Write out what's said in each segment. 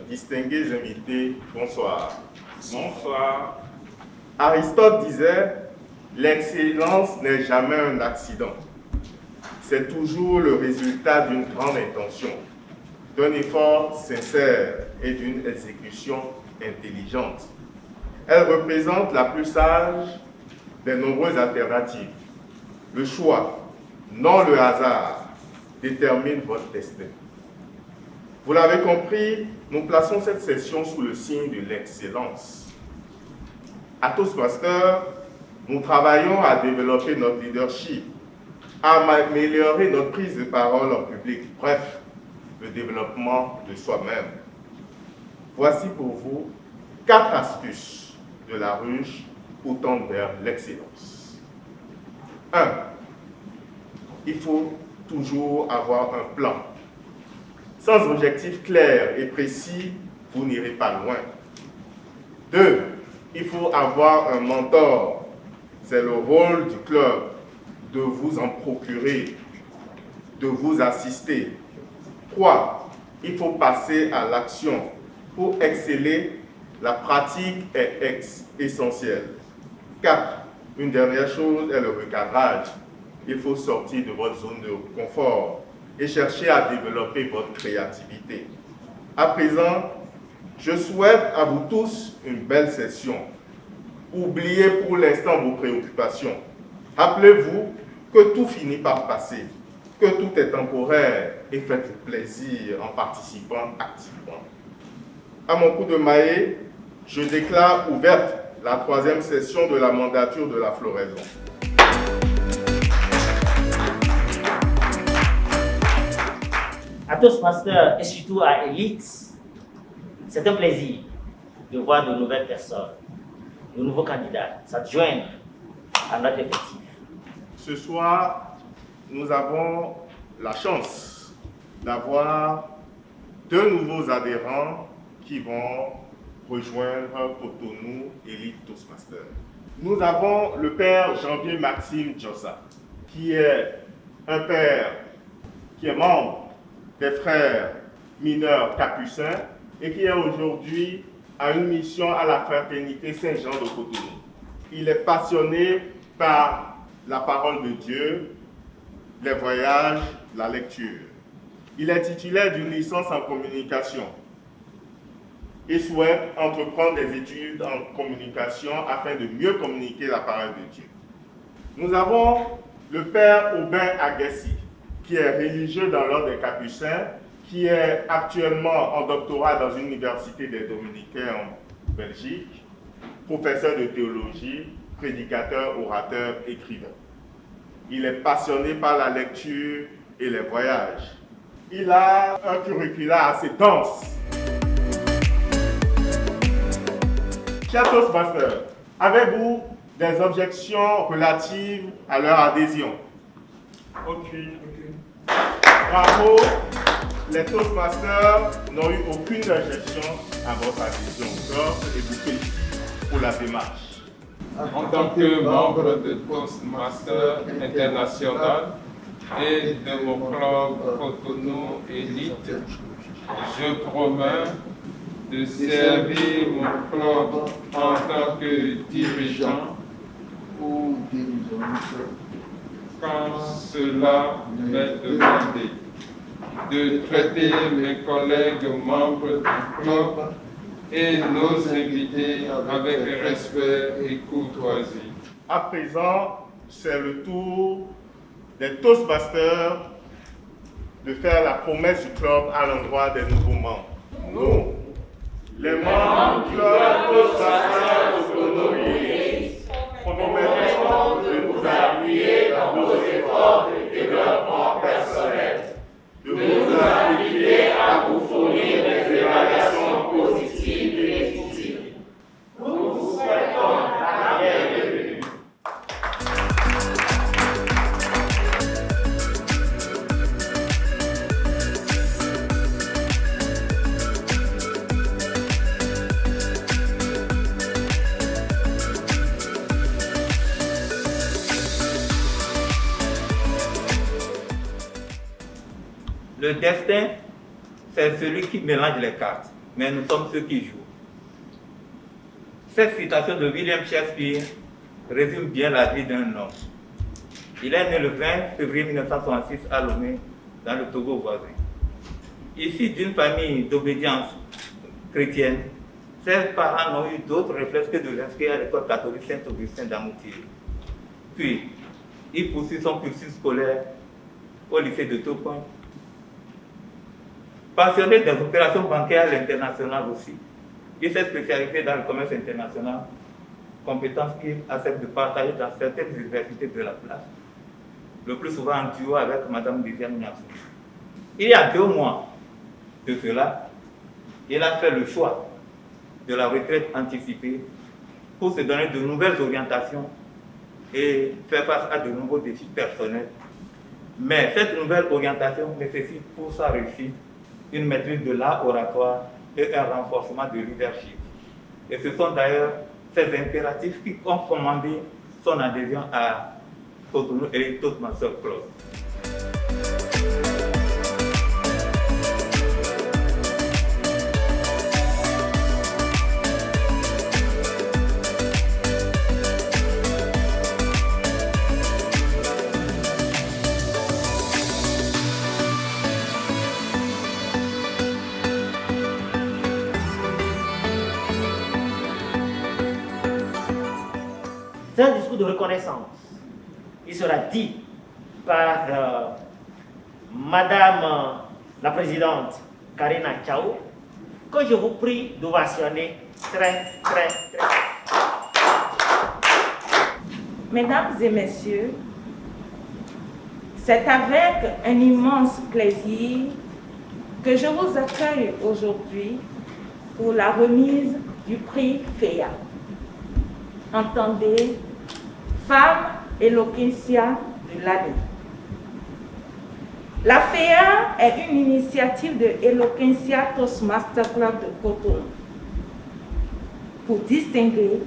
distingués invités, bonsoir. Bonsoir. Aristote disait, l'excellence n'est jamais un accident. C'est toujours le résultat d'une grande intention, d'un effort sincère et d'une exécution intelligente. Elle représente la plus sage des nombreuses alternatives. Le choix, non le hasard, détermine votre destin. Vous l'avez compris, nous plaçons cette session sous le signe de l'excellence. À Toastmasters, nous travaillons à développer notre leadership, à améliorer notre prise de parole en public, bref, le développement de soi-même. Voici pour vous 4 astuces de la ruche pour tendre vers l'excellence. 1. Il faut toujours avoir un plan. Sans objectif clair et précis, vous n'irez pas loin. 2. Il faut avoir un mentor. C'est le rôle du club de vous en procurer, de vous assister. 3. Il faut passer à l'action. Pour exceller, la pratique est essentielle. 4. Une dernière chose est le recadrage. Il faut sortir de votre zone de confort et chercher à développer votre créativité. À présent, je souhaite à vous tous une belle session. Oubliez pour l'instant vos préoccupations. Rappelez-vous que tout finit par passer, que tout est temporaire et faites-vous plaisir en participant activement. À mon coup de maillet, je déclare ouverte la 3e session de la mandature de la floraison. À Toastmasters et surtout à Elite, c'est un plaisir de voir de nouvelles personnes, de nouveaux candidats s'adjoindre à notre effectif. Ce soir, nous avons la chance d'avoir 2 nouveaux adhérents qui vont rejoindre Cotonou Elite Toastmasters. Nous avons le père Janvier Maxime Djossa, qui est un père qui est membre des frères mineurs capucins et qui est aujourd'hui à une mission à la fraternité Saint-Jean de Cotonou. Il est passionné par la parole de Dieu, les voyages, la lecture. Il est titulaire d'une licence en communication et souhaite entreprendre des études en communication afin de mieux communiquer la parole de Dieu. Nous avons le père Aubin Aguessi, qui est religieux dans l'ordre des Capucins, qui est actuellement en doctorat dans une université des Dominicains en Belgique, professeur de théologie, prédicateur, orateur, écrivain. Il est passionné par la lecture et les voyages. Il a un curricula assez dense. Chers Toastmasters, avez-vous des objections relatives à leur adhésion? Aucune. Bravo, les Toastmasters n'ont eu aucune objection à votre adhésion au corps et vous félicite pour la démarche. En tant que membre de Toastmasters International et de mon club Cotonou Elite, je promets de servir mon club en tant que dirigeant ou dirigeante quand cela m'est demandé, de traiter mes collègues membres du club et nos invités avec respect et courtoisie. À présent, c'est le tour des Toastmasters de faire la promesse du club à l'endroit des nouveaux membres. Nous, les membres du club Toastmasters de Cotonou, promettons de nous appuyer dans nos efforts de développement personnel, de vous inviter à vous fournir des évaluations positives et utiles. Nous vous souhaitons la bienvenue. Le destin, c'est celui qui mélange les cartes. mais nous sommes ceux qui jouent. Cette citation de William Shakespeare résume bien la vie d'un homme. Il est né le 20 février 1966 à Lomé, dans le Togo voisin. Issu d'une famille d'obédience chrétienne, ses parents n'ont eu d'autre réflexe que de l'inscrire à l'école catholique Saint-Augustin d'Amoutier. Puis, il poursuit son cursus scolaire au lycée de Topin. Passionné des opérations bancaires à l'international aussi, il s'est spécialisé dans le commerce international, compétence qu'il accepte de partager dans certaines universités de la place, le plus souvent en duo avec Mme Viviane Niassou. Il y a 2 mois de cela, il a fait le choix de la retraite anticipée pour se donner de nouvelles orientations et faire face à de nouveaux défis personnels. Mais cette nouvelle orientation nécessite pour sa réussite une maîtrise de l'art oratoire et un renforcement de leadership. Et ce sont d'ailleurs ces impératifs qui ont commandé son adhésion à Cotonou et Toastmasters Club. C'est un discours de reconnaissance. Il sera dit par Madame la Présidente Karina Tchao, que je vous prie d'ovationner très. Mesdames et messieurs, c'est avec un immense plaisir que je vous accueille aujourd'hui pour la remise du prix FEA. Entendez, Femme Eloquentia de l'année. La FEA est une initiative de Eloquentia Toastmasters Club de Cotonou pour distinguer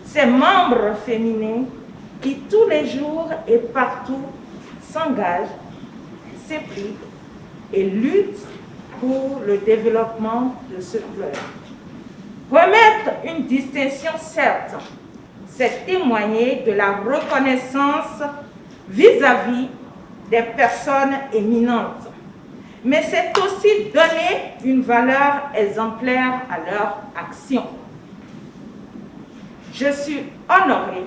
ses membres féminins qui tous les jours et partout s'engagent, s'impliquent et luttent pour le développement de ce club. Remettre une distinction, certes, c'est témoigner de la reconnaissance vis-à-vis des personnes éminentes, mais c'est aussi donner une valeur exemplaire à leur action. Je suis honorée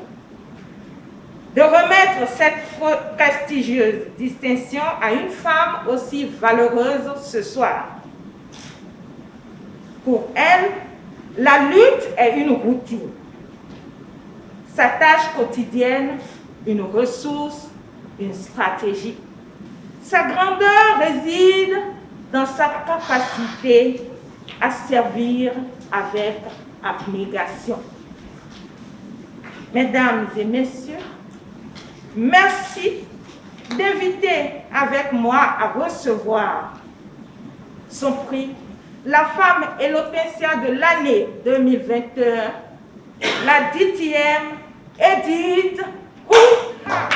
de remettre cette prestigieuse distinction à une femme aussi valeureuse ce soir. Pour elle, la lutte est une routine, sa tâche quotidienne, une ressource, une stratégie. Sa grandeur réside dans sa capacité à servir avec abnégation. Mesdames et messieurs, merci d'inviter avec moi à recevoir son prix, la femme Eloquentia de l'année 2021, la 10e Edith Ouha.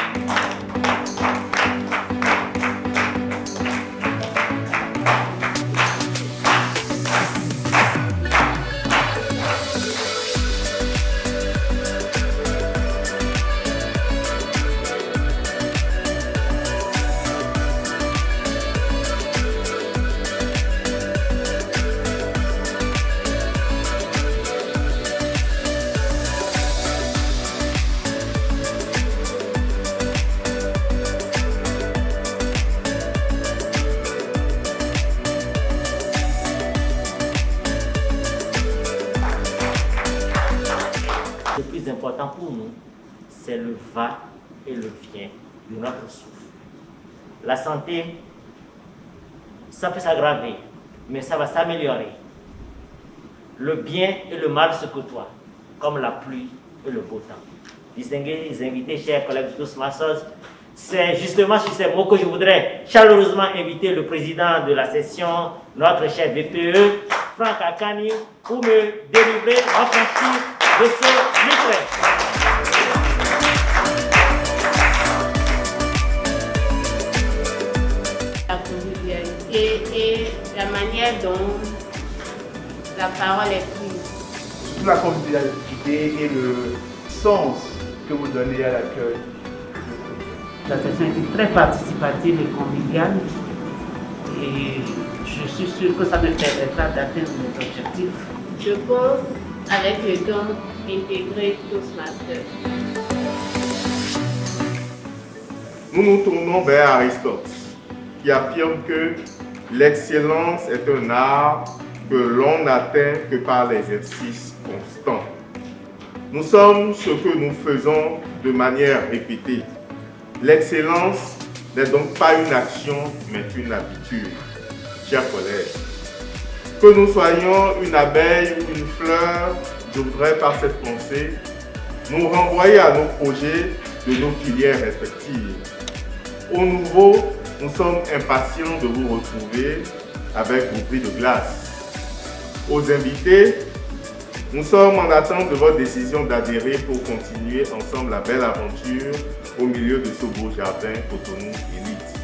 Le plus important pour nous, c'est le va et le vient de notre souffle. La santé, ça peut s'aggraver, mais ça va s'améliorer. Le bien et le mal se côtoient, comme la pluie et le beau temps. Distingués invités, chers collègues de Toastmasters, c'est justement sur ces mots que je voudrais chaleureusement inviter le président de la session, notre chef BPE, Franck Akani, pour me délivrer l'affranchir de ce livret. La convivialité et la manière dont la parole est prise. Surtout la convivialité et le sens que vous donnez à l'accueil. La session était très participative et conviviale et je suis sûre que ça me permettra d'atteindre mes objectifs. Je pense avec le temps intégrer Toastmasters. Nous nous tournons vers Aristote, qui affirme que l'excellence est un art que l'on n'atteint que par l'exercice constant. Nous sommes ce que nous faisons de manière répétée. L'excellence n'est donc pas une action, mais une habitude. Chers collègues, que nous soyons une abeille ou une fleur, je voudrais par cette pensée nous renvoyer à nos projets de nos filières respectives. Au nouveau, nous sommes impatients de vous retrouver avec vos prix de glace. Aux invités, nous sommes en attente de votre décision d'adhérer pour continuer ensemble la belle aventure au milieu de ce beau jardin Cotonou Élite.